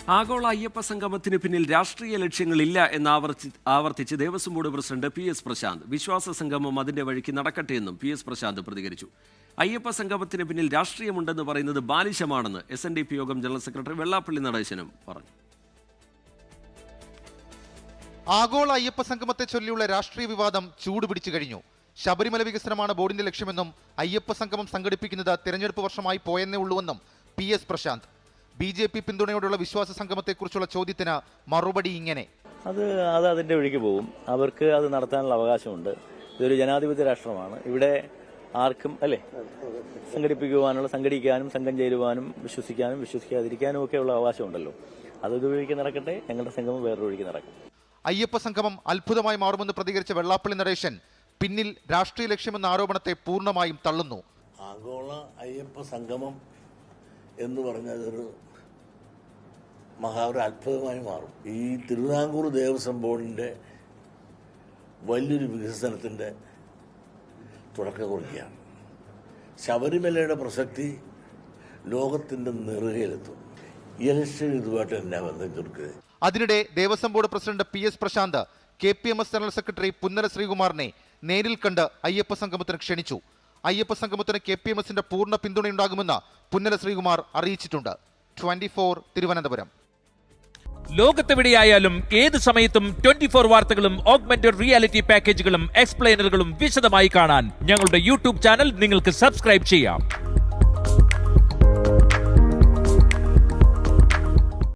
ആഗോള അയ്യപ്പ സംഗമത്തിന് പിന്നിൽ രാഷ്ട്രീയ ലക്ഷ്യങ്ങളില്ല എന്ന് ആവർത്തിച്ച് Devaswom board president PS Prashanth. വിശ്വാസ സംഗമം അതിന്റെ വഴിക്ക് നടക്കട്ടെ എന്നും PS പ്രശാന്ത് പ്രതികരിച്ചു. അയ്യപ്പ സംഗമത്തിന് പിന്നിൽ രാഷ്ട്രീയമുണ്ടെന്ന് പറയുന്നത് ബാലിശമാണെന്ന് SNDP യോഗം ജനറൽ സെക്രട്ടറി വെള്ളാപ്പള്ളി നടേശനും പറഞ്ഞു. ആഗോള അയ്യപ്പ സംഗമത്തെ ചൊല്ലിയുള്ള രാഷ്ട്രീയ വിവാദം ചൂടുപിടിച്ചു കഴിഞ്ഞു. ശബരിമല വികസനമാണ് ബോർഡിന്റെ ലക്ഷ്യമെന്നും അയ്യപ്പ സംഗമം സംഘടിപ്പിക്കുന്നത് തിരഞ്ഞെടുപ്പ് വർഷമായി പോയെന്നേ ഉള്ളൂവെന്നും PS പ്രശാന്ത്. BJP പിന്തുണയോടുള്ള വിശ്വാസ സംഗമത്തെക്കുറിച്ചുള്ള ചോദ്യത്തിന് മറുപടി ഇങ്ങനെ: അത് അതിന്റെ വഴിക്ക് പോകും. അവർക്ക് അത് നടത്താനുള്ള അവകാശമുണ്ട്. ഇതൊരു ജനാധിപത്യ രാഷ്ട്രമാണ്. ഇവിടെ ആർക്കും സംഘടിക്കാനും സംഘം ചേരുവാനും വിശ്വസിക്കാനും വിശ്വസിക്കാതിരിക്കാനും ഒക്കെയുള്ള അവകാശമുണ്ടല്ലോ. അതൊരു വഴിക്ക് നടക്കട്ടെ, ഞങ്ങളുടെ സംഗമം വേറൊരു വഴിക്ക് നടക്കും. അയ്യപ്പ സംഗമം അത്ഭുതമായി മാറുമെന്ന് പ്രതികരിച്ച വെള്ളാപ്പള്ളി നടേശൻ പിന്നിൽ രാഷ്ട്രീയ ലക്ഷ്യമെന്ന ആരോപണത്തെ പൂർണ്ണമായും തള്ളുന്നു. ആഗോള അയ്യപ്പ സംഗമം എന്ന് പറഞ്ഞാൽ ഒരു ഒരു അത്ഭുതമായി മാറും. ഈ തിരുവിതാംകൂർ ദേവസ്വം ബോർഡിൻ്റെ വലിയൊരു വികസനത്തിൻ്റെ തുടക്കം കുറിക്കുകയാണ്. ശബരിമലയുടെ പ്രസക്തി ലോകത്തിൻ്റെ നെറുകയിലെത്തും. ഇലക്ഷൻ ഇതുമായിട്ട് എന്നാ ബന്ധം തീർക്കുക? അതിനിടെ Devaswom board president PS Prashanth KPMS general secretary Punnala ശ്രീകുമാറിനെ നേരിൽ കണ്ട് അയ്യപ്പ സംഗമത്തിന് ക്ഷണിച്ചു. അയ്യപ്പ സംഗമത്തിന് KPMSന്റെ പൂർണ്ണ പിന്തുണയുണ്ടാകുമെന്ന് പുന്നല ശ്രീകുമാർ അറിയിച്ചിട്ടുണ്ട്. 24 തിരുവനന്തപുരം. ലോകത്തെവിടെയായാലും ഏത് സമയത്തും 24 വാർത്തകളും ഓഗ്മെന്റഡ് റിയാലിറ്റി പാക്കേജുകളും എക്സ്പ്ലെയിനറുകളും വിശദമായി കാണാൻ ഞങ്ങളുടെ YouTube ചാനൽ നിങ്ങൾക്ക് സബ്സ്ക്രൈബ് ചെയ്യാം.